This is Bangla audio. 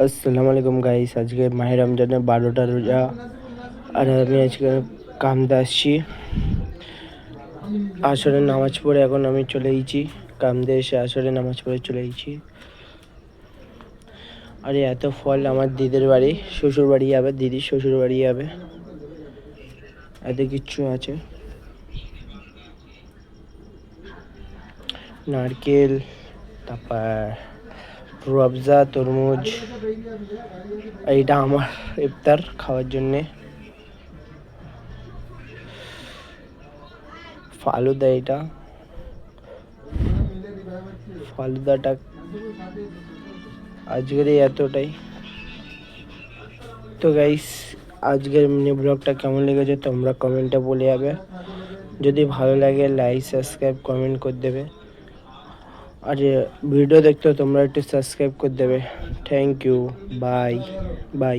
আসসালামু আলাইকুম গাইস, আজকে মাহে রমজানের 12টা রোজা। আর আমি আজকে কামদা আসছি, আসরের নামাজ পড়ে এখন আমি চলে এসেছি। কামদে এসে আসরের নামাজ পড়ে চলে এসেছি। আর এত ফল আমার দিদির বাড়ি, শ্বশুর বাড়ি যাবে, দিদির শ্বশুর বাড়ি যাবে, এত কিচ্ছু আছে। নারকেল, তারপর রুয়াবজা, তরমুজ। এইটা আমার ইফতার খাওয়ার জন্যে। ফালুদা, এটা ফালুদাটা আজকের এতটাই। তো গাইস, আজকের মিনি ব্লগটা কেমন লেগেছে তোমরা কমেন্টে বলে যাবে। যদি ভালো লাগে লাইক, সাবস্ক্রাইব, কমেন্ট করে দেবে। আর ভিডিও দেখতে তোমরা একটু সাবস্ক্রাইব করে দেবে। Thank you, bye by.